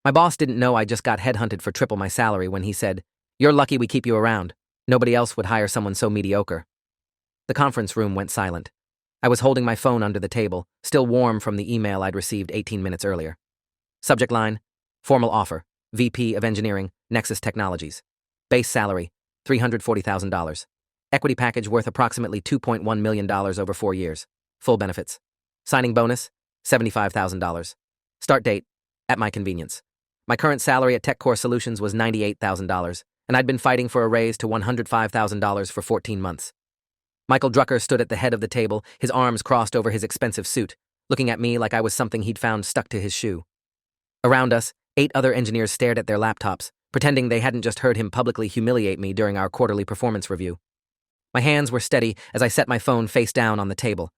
My boss didn't know I just got headhunted for triple my salary when he said, "You're lucky we keep you around. Nobody else would hire someone so mediocre." The conference room went silent. I was holding my phone under the table, still warm from the email I'd received 18 minutes earlier. Subject line: formal offer, VP of Engineering, Nexus Technologies. Base salary, $340,000. Equity package worth approximately $2.1 million over 4 years. Full benefits. Signing bonus, $75,000. Start date, at my convenience. My current salary at TechCore Solutions was $98,000, and I'd been fighting for a raise to $105,000 for 14 months. Michael Drucker stood at the head of the table, his arms crossed over his expensive suit, looking at me like I was something he'd found stuck to his shoe. Around us, 8 other engineers stared at their laptops, pretending they hadn't just heard him publicly humiliate me during our quarterly performance review. My hands were steady as I set my phone face down on the table.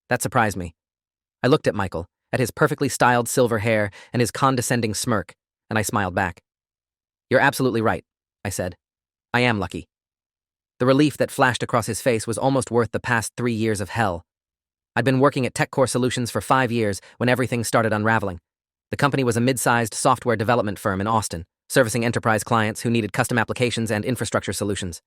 That surprised me. I looked at Michael, at his perfectly styled silver hair and his condescending smirk, and I smiled back. "You're absolutely right," I said. "I am lucky." The relief that flashed across his face was almost worth the past 3 years of hell. I'd been working at TechCore Solutions for 5 years when everything started unraveling. The company was a mid-sized software development firm in Austin, servicing enterprise clients who needed custom applications and infrastructure solutions.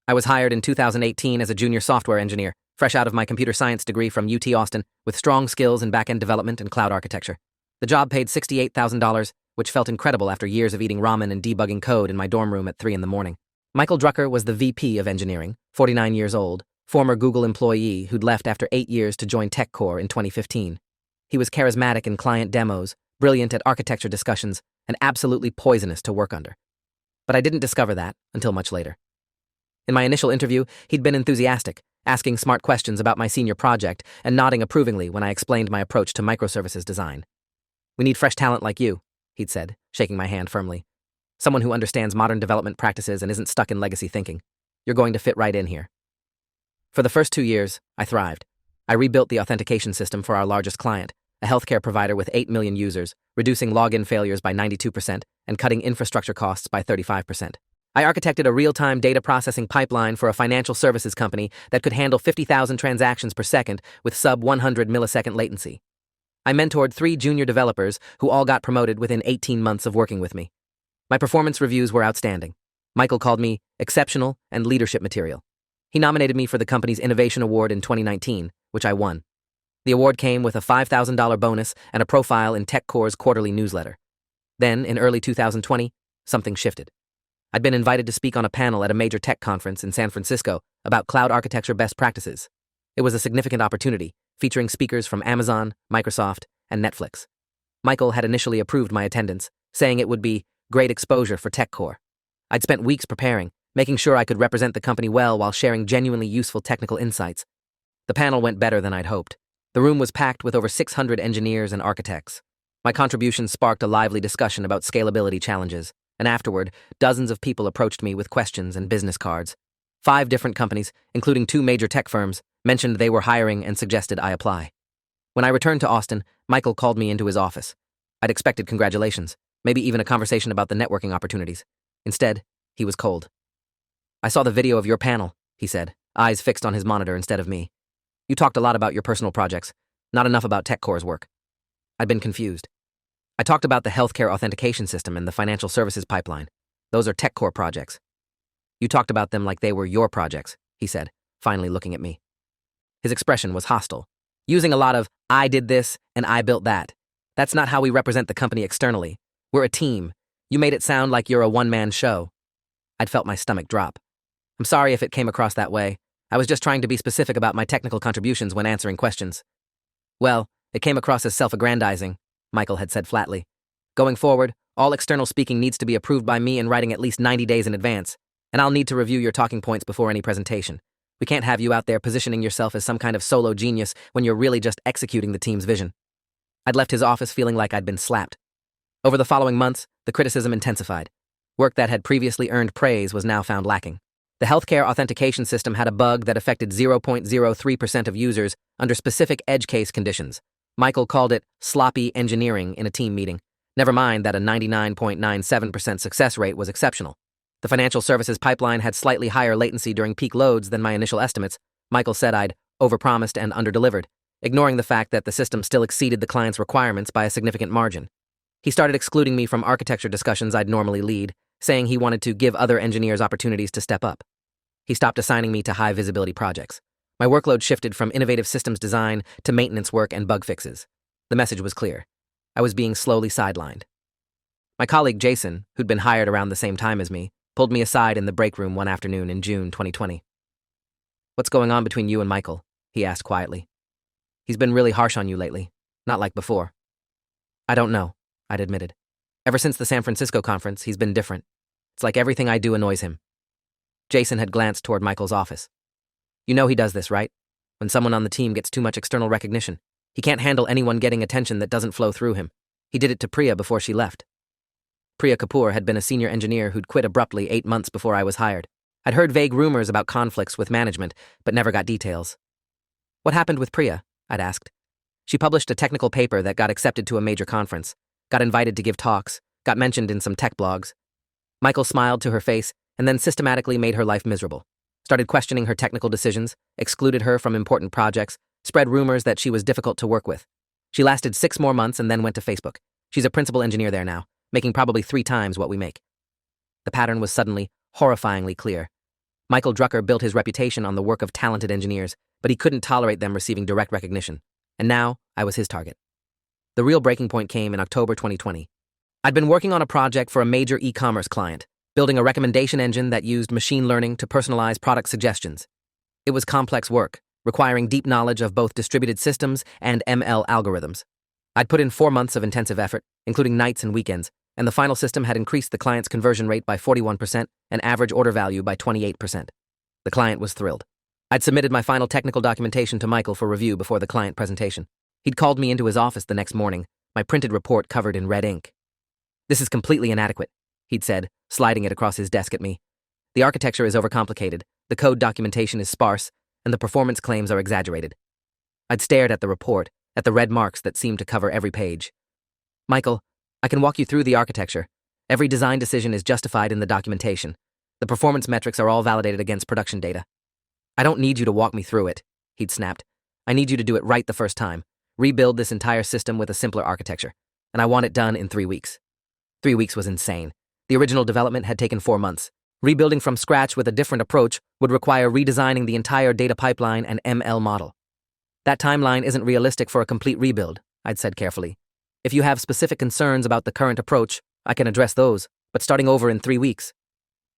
I was hired in 2018 as a junior software engineer, fresh out of my computer science degree from UT Austin, with strong skills in back-end development and cloud architecture. The job paid $68,000, which felt incredible after years of eating ramen and debugging code in my dorm room at 3 in the morning. Michael Drucker was the VP of Engineering, 49 years old, former Google employee who'd left after 8 years to join TechCore in 2015. He was charismatic in client demos, brilliant at architecture discussions, and absolutely poisonous to work under. But I didn't discover that until much later. In my initial interview, he'd been enthusiastic, asking smart questions about my senior project and nodding approvingly when I explained my approach to microservices design. "We need fresh talent like you," he'd said, shaking my hand firmly. "Someone who understands modern development practices and isn't stuck in legacy thinking. You're going to fit right in here." For the first 2 years, I thrived. I rebuilt the authentication system for our largest client, a healthcare provider with 8 million users, reducing login failures by 92% and cutting infrastructure costs by 35%. I architected a real-time data processing pipeline for a financial services company that could handle 50,000 transactions per second with sub-100 millisecond latency. I mentored 3 junior developers who all got promoted within 18 months of working with me. My performance reviews were outstanding. Michael called me exceptional and leadership material. He nominated me for the company's Innovation Award in 2019, which I won. The award came with a $5,000 bonus and a profile in TechCore's quarterly newsletter. Then, in early 2020, something shifted. I'd been invited to speak on a panel at a major tech conference in San Francisco about cloud architecture best practices. It was a significant opportunity, featuring speakers from Amazon, Microsoft, and Netflix. Michael had initially approved my attendance, saying it would be great exposure for TechCore. I'd spent weeks preparing, making sure I could represent the company well while sharing genuinely useful technical insights. The panel went better than I'd hoped. The room was packed with over 600 engineers and architects. My contributions sparked a lively discussion about scalability challenges, and afterward, dozens of people approached me with questions and business cards. 5 different companies, including 2 major tech firms, mentioned they were hiring and suggested I apply. When I returned to Austin, Michael called me into his office. I'd expected congratulations, maybe even a conversation about the networking opportunities. Instead, he was cold. "I saw the video of your panel," he said, eyes fixed on his monitor instead of me. "You talked a lot about your personal projects, not enough about TechCore's work." I'd been confused. "I talked about the healthcare authentication system and the financial services pipeline. Those are TechCore projects." "You talked about them like they were your projects," he said, finally looking at me. His expression was hostile, using a lot of "I did this and I built that." "That's not how we represent the company externally. We're a team. You made it sound like you're a one-man show." I'd felt my stomach drop. "I'm sorry if it came across that way. I was just trying to be specific about my technical contributions when answering questions." "Well, it came across as self-aggrandizing," Michael had said flatly. "Going forward, all external speaking needs to be approved by me in writing at least 90 days in advance, and I'll need to review your talking points before any presentation. We can't have you out there positioning yourself as some kind of solo genius when you're really just executing the team's vision." I'd left his office feeling like I'd been slapped. Over the following months, the criticism intensified. Work that had previously earned praise was now found lacking. The healthcare authentication system had a bug that affected 0.03% of users under specific edge case conditions. Michael called it sloppy engineering in a team meeting. Never mind that a 99.97% success rate was exceptional. The financial services pipeline had slightly higher latency during peak loads than my initial estimates. Michael said I'd overpromised and underdelivered, ignoring the fact that the system still exceeded the client's requirements by a significant margin. He started excluding me from architecture discussions I'd normally lead, saying he wanted to give other engineers opportunities to step up. He stopped assigning me to high-visibility projects. My workload shifted from innovative systems design to maintenance work and bug fixes. The message was clear. I was being slowly sidelined. My colleague Jason, who'd been hired around the same time as me, pulled me aside in the break room one afternoon in June 2020. "What's going on between you and Michael?" he asked quietly. "He's been really harsh on you lately, not like before." "I don't know," I'd admitted. "Ever since the San Francisco conference, he's been different. It's like everything I do annoys him." Jason had glanced toward Michael's office. "You know he does this, right? When someone on the team gets too much external recognition, he can't handle anyone getting attention that doesn't flow through him. He did it to Priya before she left." Priya Kapoor had been a senior engineer who'd quit abruptly 8 months before I was hired. I'd heard vague rumors about conflicts with management, but never got details. "What happened with Priya?" I'd asked. "She published a technical paper that got accepted to a major conference, got invited to give talks, got mentioned in some tech blogs." Michael smiled to her face and then systematically made her life miserable. Started questioning her technical decisions, excluded her from important projects, spread rumors that she was difficult to work with. She lasted 6 more months and then went to Facebook. She's a principal engineer there now, making probably 3 times what we make. The pattern was suddenly, horrifyingly clear. Michael Drucker built his reputation on the work of talented engineers, but he couldn't tolerate them receiving direct recognition. And now, I was his target. The real breaking point came in October 2020. I'd been working on a project for a major e-commerce client, building a recommendation engine that used machine learning to personalize product suggestions. It was complex work, requiring deep knowledge of both distributed systems and ML algorithms. I'd put in 4 months of intensive effort, including nights and weekends, and the final system had increased the client's conversion rate by 41% and average order value by 28%. The client was thrilled. I'd submitted my final technical documentation to Michael for review before the client presentation. He'd called me into his office the next morning, my printed report covered in red ink. "This is completely inadequate," he'd said, sliding it across his desk at me. "The architecture is overcomplicated, the code documentation is sparse, and the performance claims are exaggerated." I'd stared at the report, at the red marks that seemed to cover every page. "Michael, I can walk you through the architecture. Every design decision is justified in the documentation. The performance metrics are all validated against production data." "I don't need you to walk me through it," he'd snapped. "I need you to do it right the first time. Rebuild this entire system with a simpler architecture. And I want it done in 3 weeks. 3 weeks was insane. The original development had taken 4 months. Rebuilding from scratch with a different approach would require redesigning the entire data pipeline and ML model. "That timeline isn't realistic for a complete rebuild," I'd said carefully. "If you have specific concerns about the current approach, I can address those, but starting over in 3 weeks.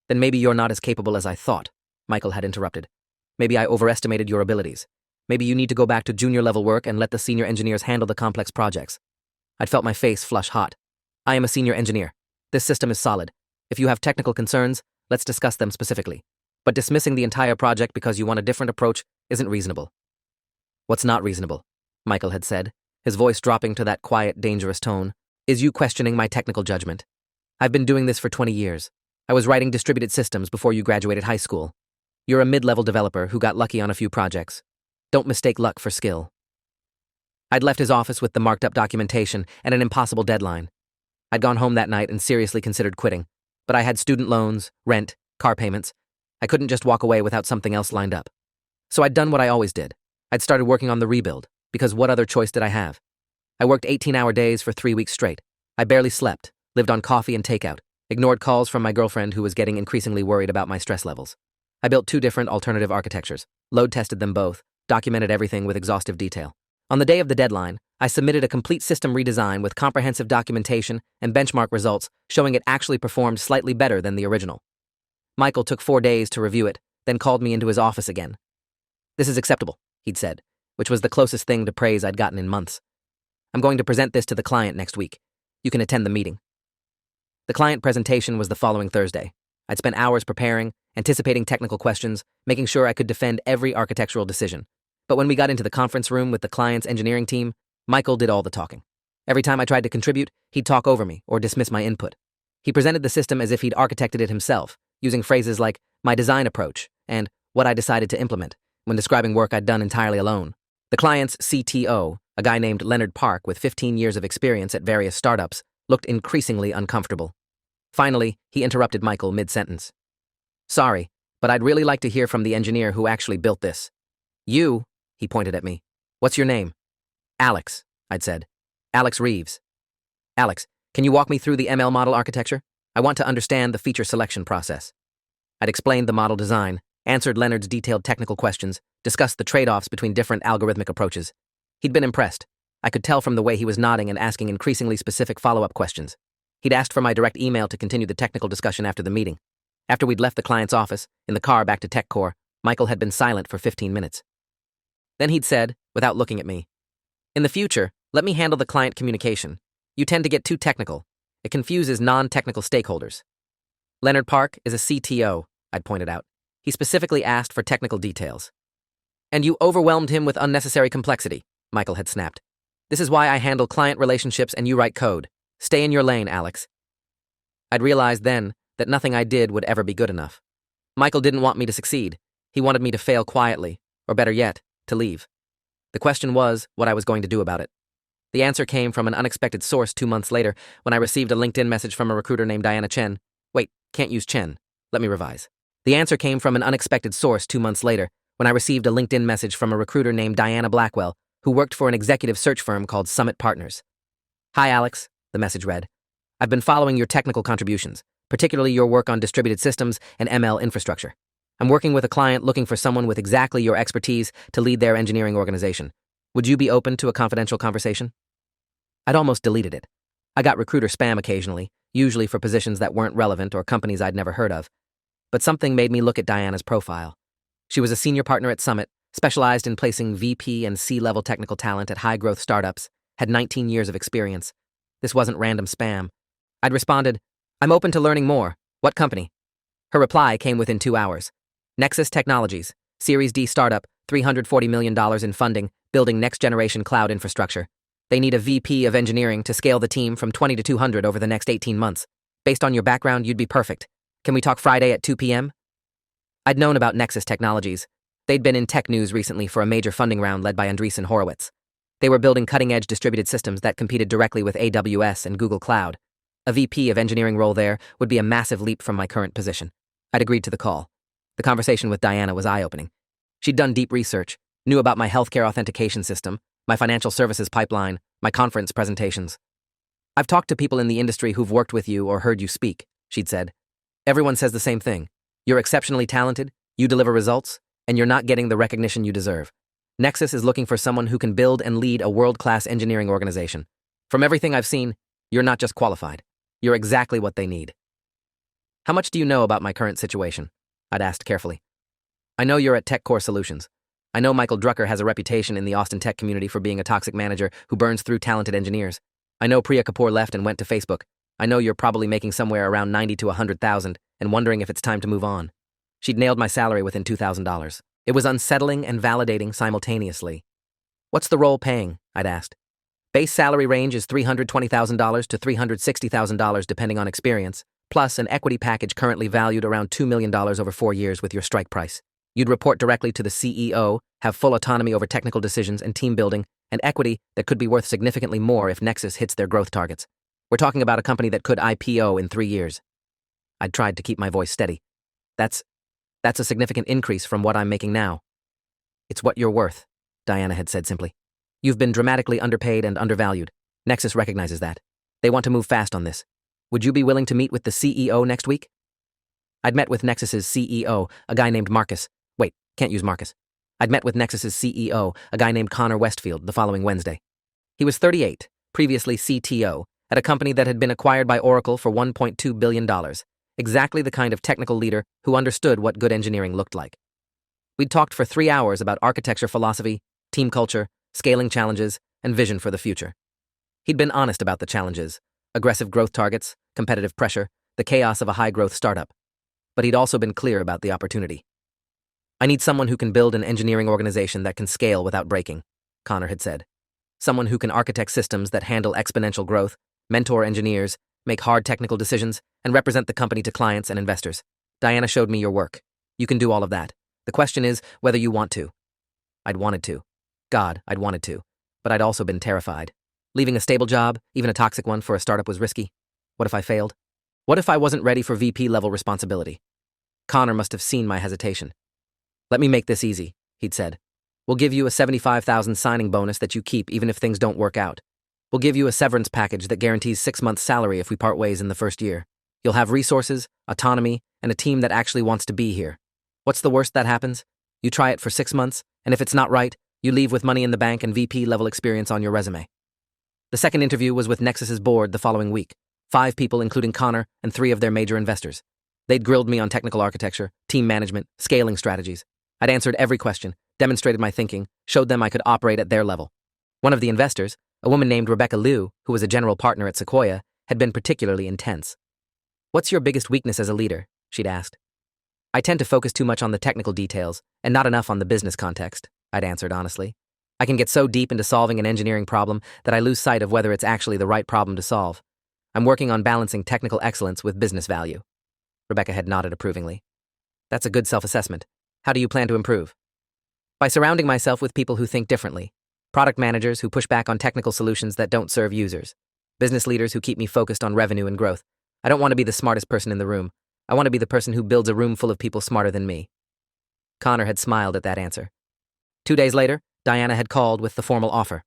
"Then maybe you're not as capable as I thought," Michael had interrupted. "Maybe I overestimated your abilities. Maybe you need to go back to junior-level work and let the senior engineers handle the complex projects." I'd felt my face flush hot. "I am a senior engineer. This system is solid. If you have technical concerns, let's discuss them specifically. But dismissing the entire project because you want a different approach isn't reasonable." "What's not reasonable?" Michael had said, his voice dropping to that quiet, dangerous tone, "is you questioning my technical judgment. I've been doing this for 20 years. I was writing distributed systems before you graduated high school. You're a mid-level developer who got lucky on a few projects. Don't mistake luck for skill." I'd left his office with the marked-up documentation and an impossible deadline. I'd gone home that night and seriously considered quitting, but I had student loans, rent, car payments. I couldn't just walk away without something else lined up. So I'd done what I always did. I'd started working on the rebuild, because what other choice did I have? I worked 18-hour days for 3 weeks straight. I barely slept, lived on coffee and takeout, ignored calls from my girlfriend who was getting increasingly worried about my stress levels. I built 2 different alternative architectures, load-tested them both, documented everything with exhaustive detail. On the day of the deadline, I submitted a complete system redesign with comprehensive documentation and benchmark results showing it actually performed slightly better than the original. Michael took 4 days to review it, then called me into his office again. "This is acceptable," he'd said, which was the closest thing to praise I'd gotten in months. "I'm going to present this to the client next week. You can attend the meeting." The client presentation was the following Thursday. I'd spent hours preparing, anticipating technical questions, making sure I could defend every architectural decision. But when we got into the conference room with the client's engineering team, Michael did all the talking. Every time I tried to contribute, he'd talk over me or dismiss my input. He presented the system as if he'd architected it himself, using phrases like "my design approach" and "what I decided to implement," when describing work I'd done entirely alone. The client's CTO, a guy named Leonard Park with 15 years of experience at various startups, looked increasingly uncomfortable. Finally, he interrupted Michael mid-sentence. "Sorry, but I'd really like to hear from the engineer who actually built this." "You," he pointed at me. "What's your name?" "Alex," I'd said. "Alex Reeves." "Alex, Can you walk me through the ML model architecture? I want to understand the feature selection process. I'd explained the model design, answered Leonard's detailed technical questions, discussed the trade-offs between different algorithmic approaches. He'd been impressed. I could tell from the way he was nodding and asking increasingly specific follow-up questions. He'd asked for my direct email to continue the technical discussion after the meeting. After we'd left the client's office, in the car back to TechCore, Michael had been silent for 15 minutes. Then he'd said, without looking at me, "In the future, let me handle the client communication. You tend to get too technical. It confuses non-technical stakeholders." Leonard Park is a CTO, I'd pointed out. He specifically asked for technical details. "And you overwhelmed him with unnecessary complexity," Michael had snapped. "This is why I handle client relationships and you write code. Stay in your lane, Alex." I'd realized then that nothing I did would ever be good enough. Michael didn't want me to succeed. He wanted me to fail quietly, or better yet, to leave. The question was what I was going to do about it. The answer came from an unexpected source 2 months later when I received a LinkedIn message from a recruiter named Diana Chen. Wait, can't use Chen. Let me revise. The answer came from an unexpected source 2 months later when I received a LinkedIn message from a recruiter named Diana Blackwell, who worked for an executive search firm called Summit Partners. "Hi, Alex," the message read. "I've been following your technical contributions, particularly your work on distributed systems and ML infrastructure. I'm working with a client looking for someone with exactly your expertise to lead their engineering organization. Would you be open to a confidential conversation?" I'd almost deleted it. I got recruiter spam occasionally, usually for positions that weren't relevant or companies I'd never heard of. But something made me look at Diana's profile. She was a senior partner at Summit, specialized in placing VP and C-level technical talent at high-growth startups, had 19 years of experience. This wasn't random spam. I'd responded, "I'm open to learning more. What company?" Her reply came within 2 hours. "Nexus Technologies, Series D startup, $340 million in funding, building next-generation cloud infrastructure. They need a VP of engineering to scale the team from 20 to 200 over the next 18 months. Based on your background, you'd be perfect. Can we talk Friday at 2 p.m.? I'd known about Nexus Technologies. They'd been in tech news recently for a major funding round led by Andreessen Horowitz. They were building cutting-edge distributed systems that competed directly with AWS and Google Cloud. A VP of engineering role there would be a massive leap from my current position. I'd agreed to the call. The conversation with Diana was eye-opening. She'd done deep research, knew about my healthcare authentication system, my financial services pipeline, my conference presentations. "I've talked to people in the industry who've worked with you or heard you speak," she'd said. "Everyone says the same thing. You're exceptionally talented, you deliver results, and you're not getting the recognition you deserve. Nexus is looking for someone who can build and lead a world-class engineering organization. From everything I've seen, you're not just qualified. You're exactly what they need." "How much do you know about my current situation?" I'd asked carefully. "I know you're at TechCore Solutions. I know Michael Drucker has a reputation in the Austin tech community for being a toxic manager who burns through talented engineers. I know Priya Kapoor left and went to Facebook. I know you're probably making somewhere around 90 to 100,000 and wondering if it's time to move on." She'd nailed my salary within $2,000. It was unsettling and validating simultaneously. "What's the role paying?" I'd asked. "Base salary range is $320,000 to $360,000 depending on experience, plus an equity package currently valued around $2 million over 4 years with your strike price. You'd report directly to the CEO, have full autonomy over technical decisions and team building, and equity that could be worth significantly more if Nexus hits their growth targets. We're talking about a company that could IPO in 3 years." I'd tried to keep my voice steady. That's a significant increase from what I'm making now." "It's what you're worth," Diana had said simply. "You've been dramatically underpaid and undervalued. Nexus recognizes that. They want to move fast on this. Would you be willing to meet with the CEO next week?" I'd met with Nexus's CEO, a guy named Marcus. Wait, can't use Marcus. I'd met with Nexus's CEO, a guy named Connor Westfield, the following Wednesday. He was 38, previously CTO, at a company that had been acquired by Oracle for $1.2 billion, exactly the kind of technical leader who understood what good engineering looked like. We'd talked for 3 hours about architecture philosophy, team culture, scaling challenges, and vision for the future. He'd been honest about the challenges, aggressive growth targets, competitive pressure, the chaos of a high-growth startup. But he'd also been clear about the opportunity. "I need someone who can build an engineering organization that can scale without breaking," Connor had said. "Someone who can architect systems that handle exponential growth, mentor engineers, make hard technical decisions, and represent the company to clients and investors. Diana showed me your work. You can do all of that. The question is whether you want to." I'd wanted to. God, I'd wanted to. But I'd also been terrified. Leaving a stable job, even a toxic one, for a startup was risky. What if I failed? What if I wasn't ready for VP-level responsibility? Connor must have seen my hesitation. "Let me make this easy," he'd said. "We'll give you a $75,000 signing bonus that you keep even if things don't work out. We'll give you a severance package that guarantees 6 months' salary if we part ways in the first year. You'll have resources, autonomy, and a team that actually wants to be here. What's the worst that happens? You try it for 6 months, and if it's not right, you leave with money in the bank and VP-level experience on your resume. The second interview was with Nexus's board the following week. 5 people, including Connor and 3 of their major investors. They'd grilled me on technical architecture, team management, scaling strategies. I'd answered every question, demonstrated my thinking, showed them I could operate at their level. One of the investors, a woman named Rebecca Liu, who was a general partner at Sequoia, had been particularly intense. "What's your biggest weakness as a leader?" she'd asked. "I tend to focus too much on the technical details and not enough on the business context," I'd answered honestly. "I can get so deep into solving an engineering problem that I lose sight of whether it's actually the right problem to solve. I'm working on balancing technical excellence with business value." Rebecca had nodded approvingly. "That's a good self-assessment. How do you plan to improve?" "By surrounding myself with people who think differently. Product managers who push back on technical solutions that don't serve users. Business leaders who keep me focused on revenue and growth. I don't want to be the smartest person in the room. I want to be the person who builds a room full of people smarter than me." Connor had smiled at that answer. 2 days later, Diana had called with the formal offer.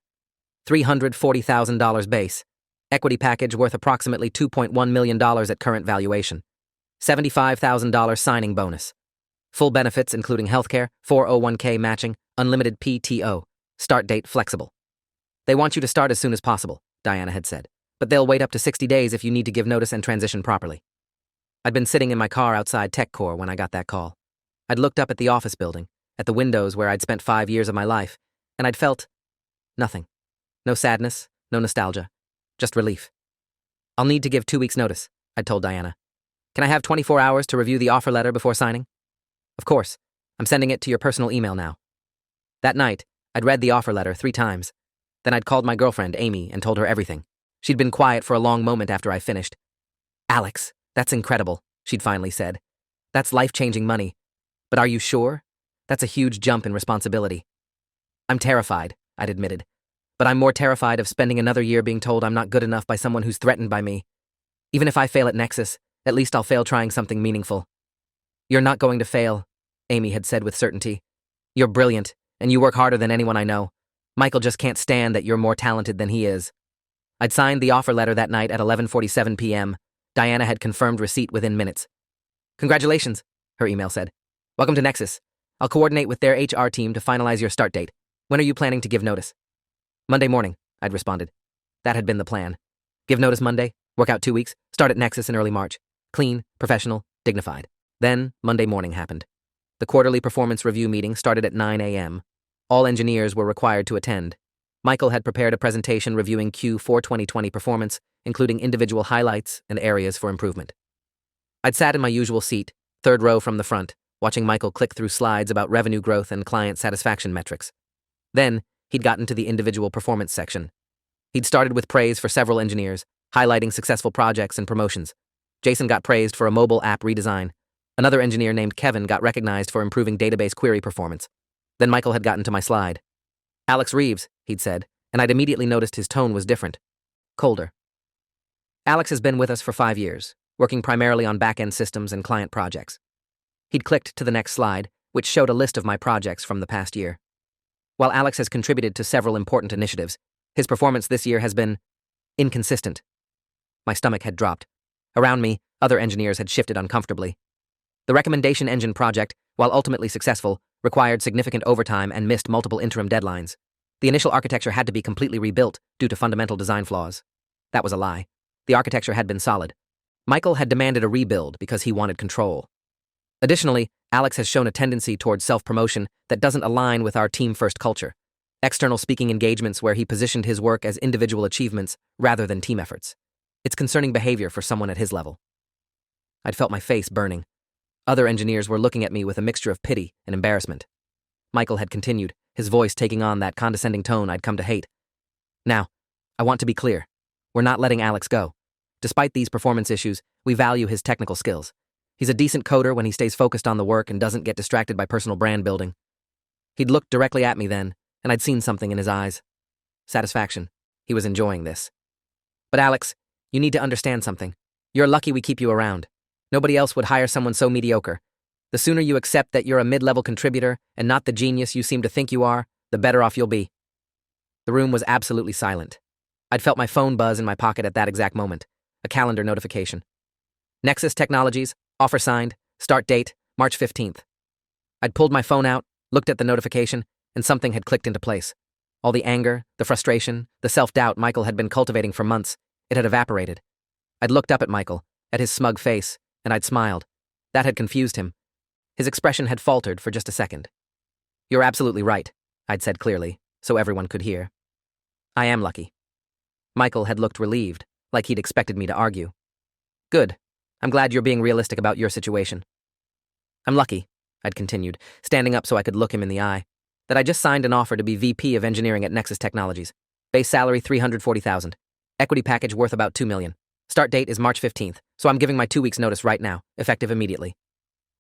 $340,000 base. Equity package worth approximately $2.1 million at current valuation. $75,000 signing bonus. Full benefits including healthcare, 401k matching, unlimited PTO. Start date flexible. "They want you to start as soon as possible," Diana had said, "but they'll wait up to 60 days if you need to give notice and transition properly." I'd been sitting in my car outside TechCore when I got that call. I'd looked up at the office building, at the windows where I'd spent 5 years of my life, and I'd felt nothing. No sadness, no nostalgia, just relief. "I'll need to give 2 weeks' notice," I'd told Diana. "Can I have 24 hours to review the offer letter before signing?" "Of course. I'm sending it to your personal email now." That night, I'd read the offer letter 3 times. Then I'd called my girlfriend, Amy, and told her everything. She'd been quiet for a long moment after I finished. "Alex, that's incredible," she'd finally said. "That's life-changing money. But are you sure? That's a huge jump in responsibility." "I'm terrified," I'd admitted. "But I'm more terrified of spending another year being told I'm not good enough by someone who's threatened by me. Even if I fail at Nexus, at least I'll fail trying something meaningful." "You're not going to fail," Amy had said with certainty. "You're brilliant, and you work harder than anyone I know. Michael just can't stand that you're more talented than he is." I'd signed the offer letter that night at 11:47 p.m. Diana had confirmed receipt within minutes. "Congratulations," her email said. "Welcome to Nexus. I'll coordinate with their HR team to finalize your start date. When are you planning to give notice?" "Monday morning," I'd responded. That had been the plan. Give notice Monday, work out 2 weeks, start at Nexus in early March. Clean, professional, dignified. Then, Monday morning happened. The quarterly performance review meeting started at 9 a.m. All engineers were required to attend. Michael had prepared a presentation reviewing Q4 2020 performance, including individual highlights and areas for improvement. I'd sat in my usual seat, 3rd row from the front, watching Michael click through slides about revenue growth and client satisfaction metrics. Then, he'd gotten to the individual performance section. He'd started with praise for several engineers, highlighting successful projects and promotions. Jason got praised for a mobile app redesign. Another engineer named Kevin got recognized for improving database query performance. Then Michael had gotten to my slide. "Alex Reeves," he'd said, and I'd immediately noticed his tone was different. Colder. Alex has been with us for 5 years, working primarily on back-end systems and client projects. He'd clicked to the next slide, which showed a list of my projects from the past year. While Alex has contributed to several important initiatives, his performance this year has been inconsistent. My stomach had dropped. Around me, other engineers had shifted uncomfortably. The recommendation engine project, while ultimately successful, required significant overtime and missed multiple interim deadlines. The initial architecture had to be completely rebuilt due to fundamental design flaws. That was a lie. The architecture had been solid. Michael had demanded a rebuild because he wanted control. Additionally, Alex has shown a tendency towards self-promotion that doesn't align with our team-first culture. External speaking engagements where he positioned his work as individual achievements rather than team efforts. It's concerning behavior for someone at his level. I'd felt my face burning. Other engineers were looking at me with a mixture of pity and embarrassment. Michael had continued, his voice taking on that condescending tone I'd come to hate. "Now, I want to be clear. We're not letting Alex go. Despite these performance issues, we value his technical skills. He's a decent coder when he stays focused on the work and doesn't get distracted by personal brand building." He'd looked directly at me then, and I'd seen something in his eyes. Satisfaction. He was enjoying this. "But Alex, you need to understand something. You're lucky we keep you around. Nobody else would hire someone so mediocre. The sooner you accept that you're a mid-level contributor and not the genius you seem to think you are, the better off you'll be." The room was absolutely silent. I'd felt my phone buzz in my pocket at that exact moment. A calendar notification. Nexus Technologies, offer signed, start date, March 15th. I'd pulled my phone out, looked at the notification, and something had clicked into place. All the anger, the frustration, the self-doubt Michael had been cultivating for months, it had evaporated. I'd looked up at Michael, at his smug face, and I'd smiled. That had confused him. His expression had faltered for just a second. "You're absolutely right," I'd said clearly, so everyone could hear. "I am lucky." Michael had looked relieved, like he'd expected me to argue. "Good. I'm glad you're being realistic about your situation." "I'm lucky," I'd continued, standing up so I could look him in the eye, "that I just signed an offer to be VP of Engineering at Nexus Technologies. Base salary $340,000. Equity package worth about $2 million. Start date is March 15th, so I'm giving my 2 weeks notice right now, effective immediately."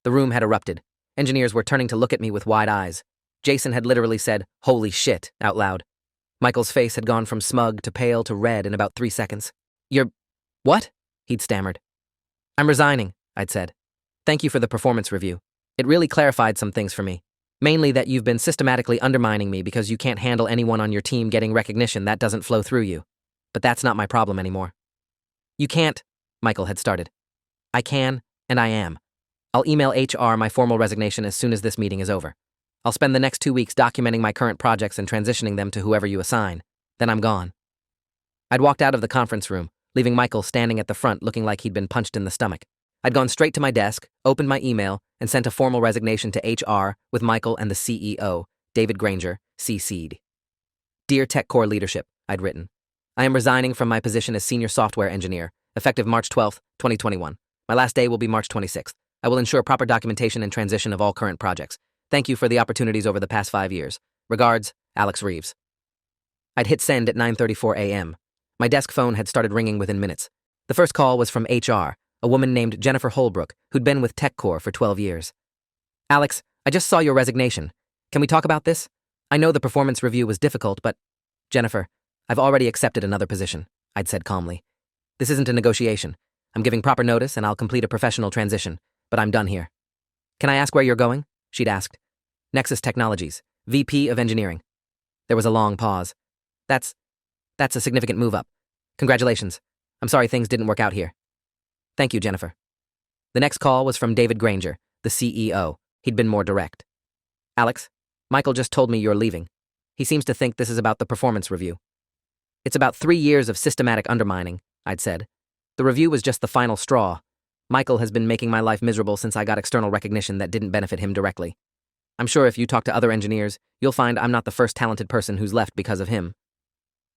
The room had erupted. Engineers were turning to look at me with wide eyes. Jason had literally said, "Holy shit," out loud. Michael's face had gone from smug to pale to red in about 3 seconds. "You're... what?" he'd stammered. "I'm resigning," I'd said. "Thank you for the performance review. It really clarified some things for me. Mainly that you've been systematically undermining me because you can't handle anyone on your team getting recognition that doesn't flow through you. But that's not my problem anymore." "You can't," Michael had started. "I can, and I am. I'll email HR my formal resignation as soon as this meeting is over. I'll spend the next 2 weeks documenting my current projects and transitioning them to whoever you assign. Then I'm gone." I'd walked out of the conference room, leaving Michael standing at the front looking like he'd been punched in the stomach. I'd gone straight to my desk, opened my email, and sent a formal resignation to HR with Michael and the CEO, David Granger, CC'd. "Dear TechCore leadership," I'd written. "I am resigning from my position as senior software engineer, effective March 12th, 2021. My last day will be March 26th. I will ensure proper documentation and transition of all current projects. Thank you for the opportunities over the past 5 years. Regards, Alex Reeves." I'd hit send at 9:34 a.m. My desk phone had started ringing within minutes. The first call was from HR, a woman named Jennifer Holbrook, who'd been with TechCore for 12 years. "Alex, I just saw your resignation. Can we talk about this? I know the performance review was difficult, but..." "Jennifer, I've already accepted another position," I'd said calmly. "This isn't a negotiation. I'm giving proper notice and I'll complete a professional transition, but I'm done here." "Can I ask where you're going?" she'd asked. "Nexus Technologies, VP of Engineering." There was a long pause. That's a significant move up. Congratulations. I'm sorry things didn't work out here." "Thank you, Jennifer." The next call was from David Granger, the CEO. He'd been more direct. "Alex, Michael just told me you're leaving. He seems to think this is about the performance review." "It's about 3 years of systematic undermining," I'd said. "The review was just the final straw. Michael has been making my life miserable since I got external recognition that didn't benefit him directly. I'm sure if you talk to other engineers, you'll find I'm not the first talented person who's left because of him."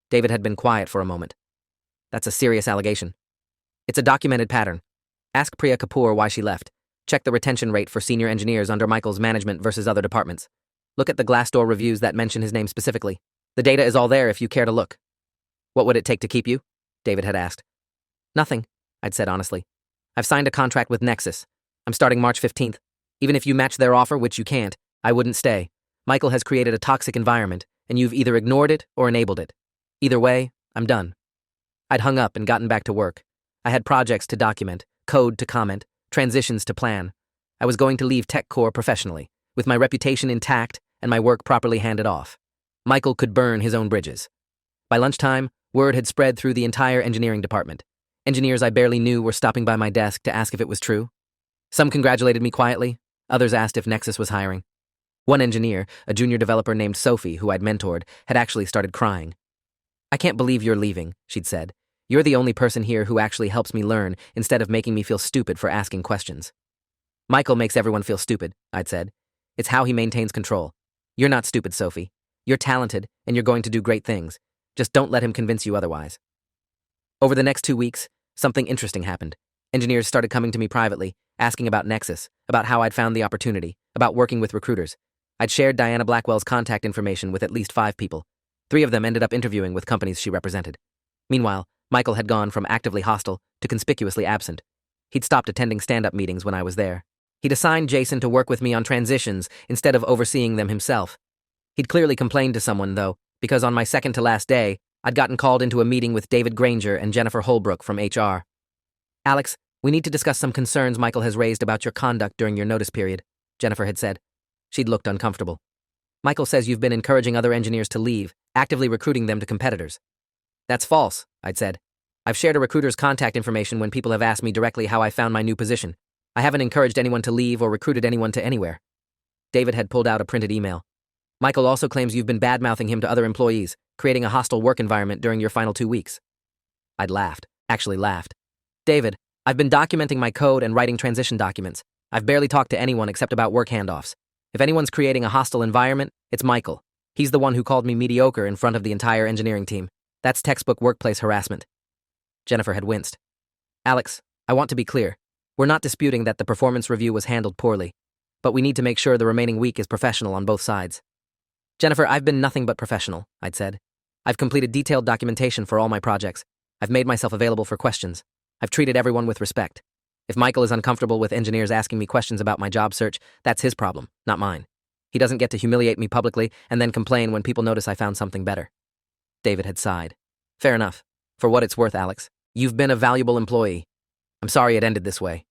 David had been quiet for a moment. "That's a serious allegation." "It's a documented pattern. Ask Priya Kapoor why she left. Check the retention rate for senior engineers under Michael's management versus other departments. Look at the Glassdoor reviews that mention his name specifically. The data is all there if you care to look." "What would it take to keep you?" David had asked. "Nothing," I'd said honestly. "I've signed a contract with Nexus. I'm starting March 15th. Even if you match their offer, which you can't, I wouldn't stay. Michael has created a toxic environment, and you've either ignored it or enabled it. Either way, I'm done." I'd hung up and gotten back to work. I had projects to document, code to comment, transitions to plan. I was going to leave TechCore professionally, with my reputation intact and my work properly handed off. Michael could burn his own bridges. By lunchtime, word had spread through the entire engineering department. Engineers I barely knew were stopping by my desk to ask if it was true. Some congratulated me quietly. Others asked if Nexus was hiring. One engineer, a junior developer named Sophie, who I'd mentored, had actually started crying. "I can't believe you're leaving," she'd said. "You're the only person here who actually helps me learn instead of making me feel stupid for asking questions." "Michael makes everyone feel stupid," I'd said. "It's how he maintains control. You're not stupid, Sophie. You're talented, and you're going to do great things. Just don't let him convince you otherwise." Over the next 2 weeks, something interesting happened. Engineers started coming to me privately, asking about Nexus, about how I'd found the opportunity, about working with recruiters. I'd shared Diana Blackwell's contact information with at least 5 people. 3 of them ended up interviewing with companies she represented. Meanwhile, Michael had gone from actively hostile to conspicuously absent. He'd stopped attending stand-up meetings when I was there. He'd assigned Jason to work with me on transitions instead of overseeing them himself. He'd clearly complained to someone, though, because on my second-to-last day, I'd gotten called into a meeting with David Granger and Jennifer Holbrook from HR. "Alex, we need to discuss some concerns Michael has raised about your conduct during your notice period," Jennifer had said. She'd looked uncomfortable. "Michael says you've been encouraging other engineers to leave, actively recruiting them to competitors." That's false, I'd said. I've shared a recruiter's contact information when people have asked me directly how I found my new position. I haven't encouraged anyone to leave or recruited anyone to anywhere. David had pulled out a printed email. Michael also claims you've been bad-mouthing him to other employees, creating a hostile work environment during your final 2 weeks. I'd laughed. Actually laughed. David, I've been documenting my code and writing transition documents. I've barely talked to anyone except about work handoffs. If anyone's creating a hostile environment, it's Michael. He's the one who called me mediocre in front of the entire engineering team. That's textbook workplace harassment. Jennifer had winced. Alex, I want to be clear. We're not disputing that the performance review was handled poorly, but we need to make sure the remaining week is professional on both sides. Jennifer, I've been nothing but professional, I'd said. I've completed detailed documentation for all my projects. I've made myself available for questions. I've treated everyone with respect. If Michael is uncomfortable with engineers asking me questions about my job search, that's his problem, not mine. He doesn't get to humiliate me publicly and then complain when people notice I found something better. David had sighed. Fair enough. For what it's worth, Alex, you've been a valuable employee. I'm sorry it ended this way.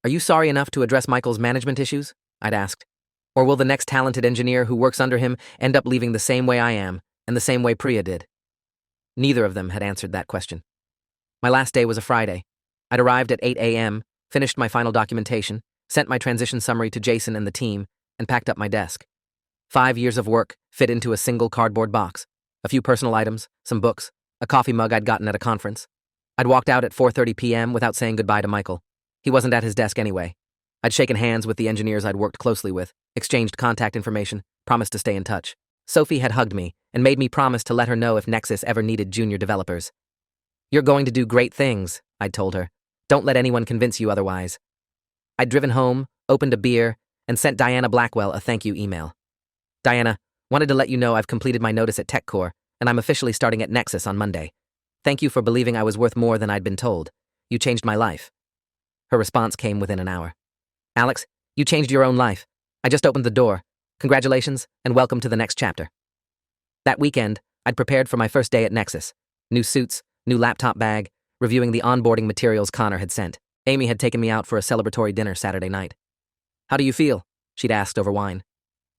Are you sorry enough to address Michael's management issues? I'd asked. Or will the next talented engineer who works under him end up leaving the same way I am and the same way Priya did? Neither of them had answered that question. My last day was a Friday. I'd arrived at 8 a.m., finished my final documentation, sent my transition summary to Jason and the team, and packed up my desk. 5 years of work fit into a single cardboard box. A few personal items, some books, a coffee mug I'd gotten at a conference. I'd walked out at 4:30 p.m. without saying goodbye to Michael. He wasn't at his desk anyway. I'd shaken hands with the engineers I'd worked closely with, exchanged contact information, promised to stay in touch. Sophie had hugged me and made me promise to let her know if Nexus ever needed junior developers. You're going to do great things, I'd told her. Don't let anyone convince you otherwise. I'd driven home, opened a beer, and sent Diana Blackwell a thank you email. Diana, wanted to let you know I've completed my notice at TechCore, and I'm officially starting at Nexus on Monday. Thank you for believing I was worth more than I'd been told. You changed my life. Her response came within an hour. Alex, you changed your own life. I just opened the door. Congratulations, and welcome to the next chapter. That weekend, I'd prepared for my first day at Nexus. New suits, new laptop bag, reviewing the onboarding materials Connor had sent. Amy had taken me out for a celebratory dinner Saturday night. How do you feel? She'd asked over wine.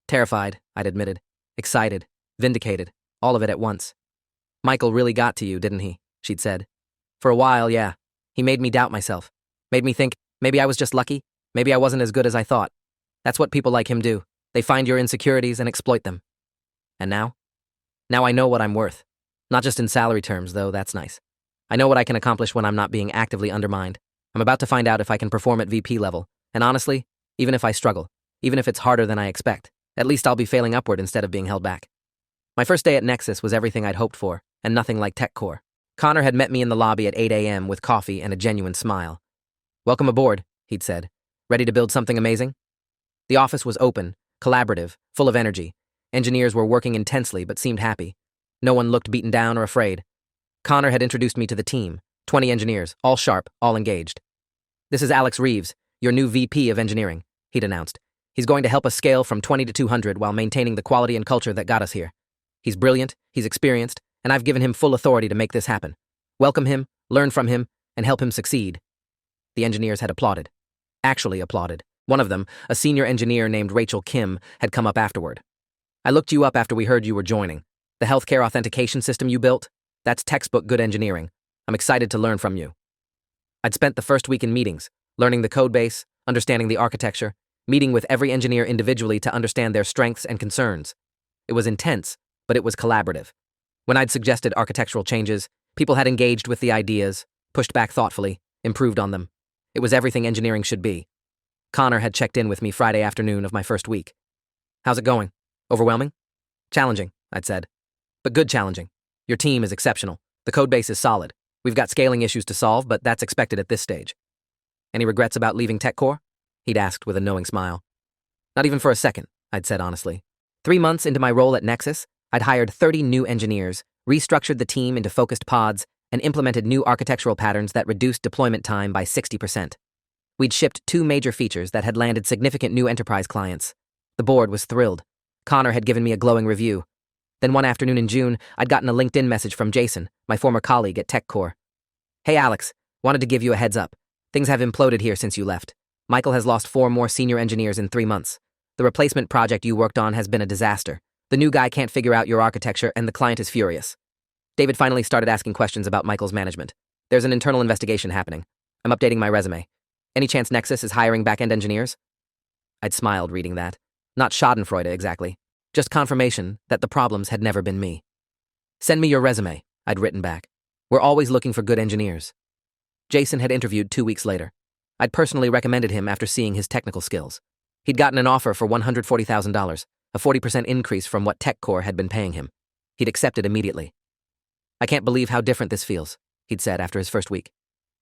Terrified, I'd admitted. Excited, vindicated, all of it at once. Michael really got to you, didn't he? She'd said. For a while, yeah. He made me doubt myself. Made me think, maybe I was just lucky. Maybe I wasn't as good as I thought. That's what people like him do. They find your insecurities and exploit them. And now? Now I know what I'm worth. Not just in salary terms, though, that's nice. I know what I can accomplish when I'm not being actively undermined. I'm about to find out if I can perform at VP level. And honestly, even if I struggle, even if it's harder than I expect, at least I'll be failing upward instead of being held back. My first day at Nexus was everything I'd hoped for, and nothing like TechCore. Connor had met me in the lobby at 8 a.m. with coffee and a genuine smile. Welcome aboard, he'd said. Ready to build something amazing? The office was open, collaborative, full of energy. Engineers were working intensely but seemed happy. No one looked beaten down or afraid. Connor had introduced me to the team, 20 engineers, all sharp, all engaged. This is Alex Reeves, your new VP of engineering, he'd announced. He's going to help us scale from 20 to 200 while maintaining the quality and culture that got us here. He's brilliant, he's experienced, and I've given him full authority to make this happen. Welcome him, learn from him, and help him succeed. The engineers had applauded. Actually applauded. One of them, a senior engineer named Rachel Kim, had come up afterward. I looked you up after we heard you were joining. The healthcare authentication system you built? That's textbook good engineering. I'm excited to learn from you. I'd spent the first week in meetings, learning the code base, understanding the architecture, meeting with every engineer individually to understand their strengths and concerns. It was intense, but it was collaborative. When I'd suggested architectural changes, people had engaged with the ideas, pushed back thoughtfully, improved on them. It was everything engineering should be. Connor had checked in with me Friday afternoon of my first week. How's it going? Overwhelming? Challenging, I'd said. But good challenging. Your team is exceptional. The code base is solid. We've got scaling issues to solve, but that's expected at this stage. Any regrets about leaving TechCore? He'd asked with a knowing smile. Not even for a second, I'd said honestly. 3 months into my role at Nexus, I'd hired 30 new engineers, restructured the team into focused pods, and implemented new architectural patterns that reduced deployment time by 60%. We'd shipped 2 major features that had landed significant new enterprise clients. The board was thrilled. Connor had given me a glowing review. Then one afternoon in June, I'd gotten a LinkedIn message from Jason, my former colleague at TechCore. Hey Alex, wanted to give you a heads up. Things have imploded here since you left. Michael has lost 4 more senior engineers in 3 months. The replacement project you worked on has been a disaster. The new guy can't figure out your architecture and the client is furious. David finally started asking questions about Michael's management. There's an internal investigation happening. I'm updating my resume. Any chance Nexus is hiring back-end engineers? I'd smiled reading that. Not schadenfreude exactly. Just confirmation that the problems had never been me. Send me your resume, I'd written back. We're always looking for good engineers. Jason had interviewed 2 weeks later. I'd personally recommended him after seeing his technical skills. He'd gotten an offer for $140,000, a 40% increase from what TechCore had been paying him. He'd accepted immediately. I can't believe how different this feels, he'd said after his first week.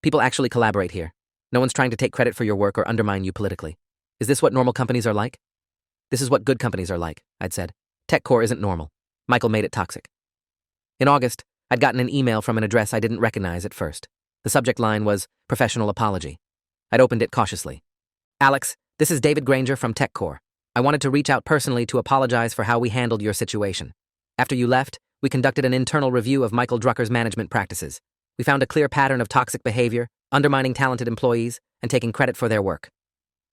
People actually collaborate here. No one's trying to take credit for your work or undermine you politically. Is this what normal companies are like? This is what good companies are like, I'd said. TechCore isn't normal. Michael made it toxic. In August, I'd gotten an email from an address I didn't recognize at first. The subject line was professional apology. I'd opened it cautiously. Alex, this is David Granger from TechCore. I wanted to reach out personally to apologize for how we handled your situation. After you left, we conducted an internal review of Michael Drucker's management practices. We found a clear pattern of toxic behavior, undermining talented employees, and taking credit for their work.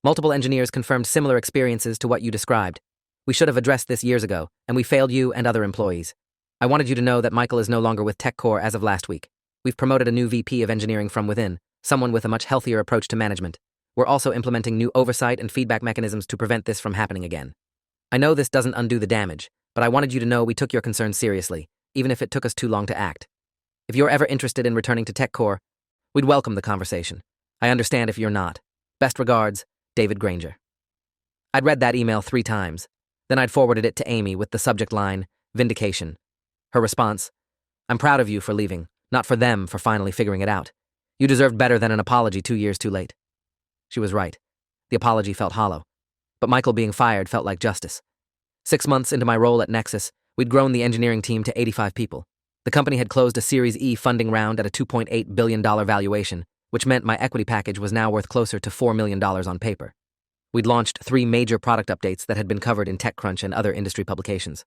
Multiple engineers confirmed similar experiences to what you described. We should have addressed this years ago, and we failed you and other employees. I wanted you to know that Michael is no longer with TechCore as of last week. We've promoted a new VP of engineering from within, someone with a much healthier approach to management. We're also implementing new oversight and feedback mechanisms to prevent this from happening again. I know this doesn't undo the damage, but I wanted you to know we took your concerns seriously, even if it took us too long to act. If you're ever interested in returning to TechCore, we'd welcome the conversation. I understand if you're not. Best regards, David Granger. I'd read that email 3 times. Then I'd forwarded it to Amy with the subject line, Vindication. Her response, I'm proud of you for leaving, not for them for finally figuring it out. You deserved better than an apology 2 years too late. She was right. The apology felt hollow. But Michael being fired felt like justice. 6 months into my role at Nexus, we'd grown the engineering team to 85 people. The company had closed a Series E funding round at a $2.8 billion valuation, which meant my equity package was now worth closer to $4 million on paper. We'd launched 3 major product updates that had been covered in TechCrunch and other industry publications.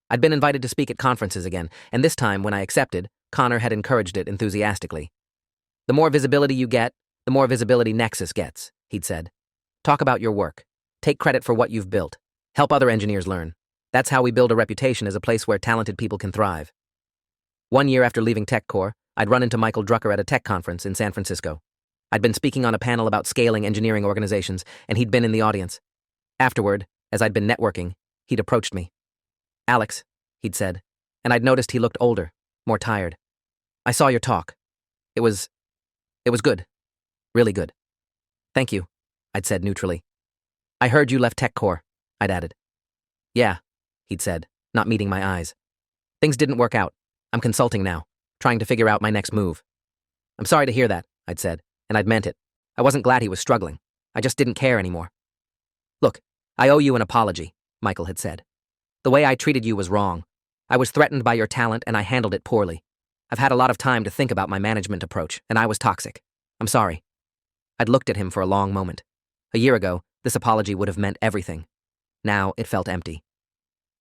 I'd been invited to speak at conferences again, and this time, when I accepted, Connor had encouraged it enthusiastically. The more visibility you get, the more visibility Nexus gets, he'd said. Talk about your work. Take credit for what you've built. Help other engineers learn. That's how we build a reputation as a place where talented people can thrive. 1 year after leaving TechCore, I'd run into Michael Drucker at a tech conference in San Francisco. I'd been speaking on a panel about scaling engineering organizations, and he'd been in the audience. Afterward, as I'd been networking, he'd approached me. Alex, he'd said, and I'd noticed he looked older, more tired. I saw your talk. It was good. Really good. Thank you, I'd said neutrally. I heard you left TechCore, I'd added. Yeah, he'd said, not meeting my eyes. Things didn't work out. I'm consulting now, trying to figure out my next move. I'm sorry to hear that, I'd said, and I'd meant it. I wasn't glad he was struggling. I just didn't care anymore. Look, I owe you an apology, Michael had said. The way I treated you was wrong. I was threatened by your talent and I handled it poorly. I've had a lot of time to think about my management approach, and I was toxic. I'm sorry. I'd looked at him for a long moment. A year ago, this apology would have meant everything. Now, it felt empty.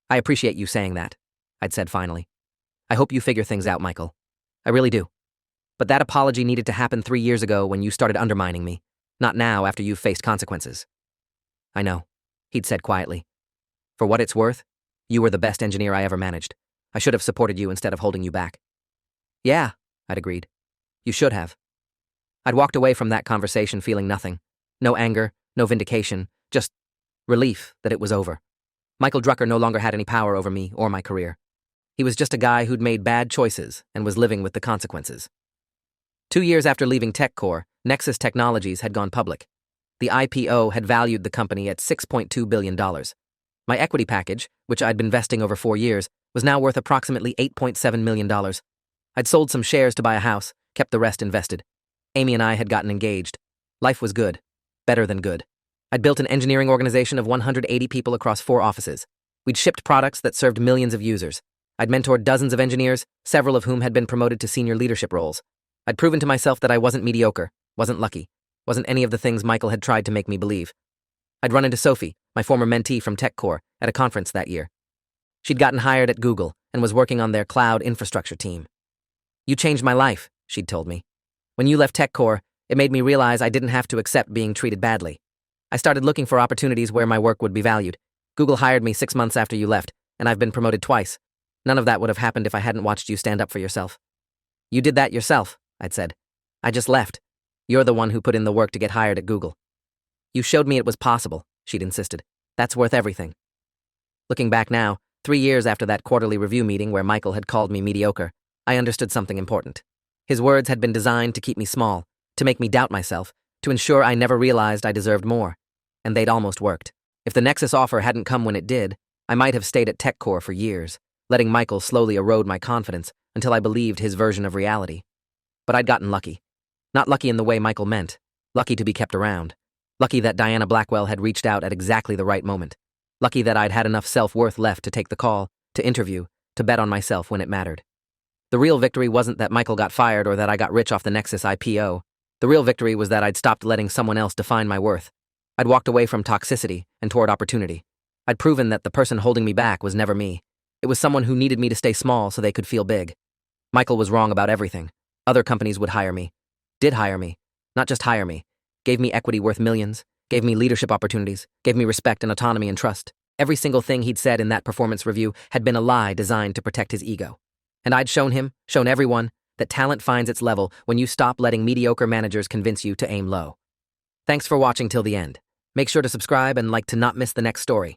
I appreciate you saying that, I'd said finally. I hope you figure things out, Michael. I really do. But that apology needed to happen 3 years ago when you started undermining me, not now after you've faced consequences. I know, he'd said quietly. For what it's worth, you were the best engineer I ever managed. I should have supported you instead of holding you back. Yeah, I'd agreed. You should have. I'd walked away from that conversation feeling nothing. No anger, no vindication, just relief that it was over. Michael Drucker no longer had any power over me or my career. He was just a guy who'd made bad choices and was living with the consequences. 2 years after leaving TechCore, Nexus Technologies had gone public. The IPO had valued the company at $6.2 billion. My equity package, which I'd been vesting over 4 years, was now worth approximately $8.7 million. I'd sold some shares to buy a house, kept the rest invested. Amy and I had gotten engaged. Life was good. Better than good. I'd built an engineering organization of 180 people across 4 offices. We'd shipped products that served millions of users. I'd mentored dozens of engineers, several of whom had been promoted to senior leadership roles. I'd proven to myself that I wasn't mediocre, wasn't lucky, wasn't any of the things Michael had tried to make me believe. I'd run into Sophie, my former mentee from TechCore, at a conference that year. She'd gotten hired at Google and was working on their cloud infrastructure team. You changed my life, she'd told me. When you left TechCore, it made me realize I didn't have to accept being treated badly. I started looking for opportunities where my work would be valued. Google hired me 6 months after you left, and I've been promoted twice. None of that would have happened if I hadn't watched you stand up for yourself. You did that yourself, I'd said. I just left. You're the one who put in the work to get hired at Google. You showed me it was possible, she'd insisted. That's worth everything. Looking back now, 3 years after that quarterly review meeting where Michael had called me mediocre, I understood something important. His words had been designed to keep me small, to make me doubt myself, to ensure I never realized I deserved more. And they'd almost worked. If the Nexus offer hadn't come when it did, I might have stayed at TechCore for years, letting Michael slowly erode my confidence until I believed his version of reality. But I'd gotten lucky. Not lucky in the way Michael meant. Lucky to be kept around. Lucky that Diana Blackwell had reached out at exactly the right moment. Lucky that I'd had enough self-worth left to take the call, to interview, to bet on myself when it mattered. The real victory wasn't that Michael got fired or that I got rich off the Nexus IPO. The real victory was that I'd stopped letting someone else define my worth. I'd walked away from toxicity and toward opportunity. I'd proven that the person holding me back was never me. It was someone who needed me to stay small so they could feel big. Michael was wrong about everything. Other companies would hire me. Did hire me. Not just hire me. Gave me equity worth millions. Gave me leadership opportunities. Gave me respect and autonomy and trust. Every single thing he'd said in that performance review had been a lie designed to protect his ego. And I'd shown everyone, that talent finds its level when you stop letting mediocre managers convince you to aim low. Thanks for watching till the end. Make sure to subscribe and like to not miss the next story.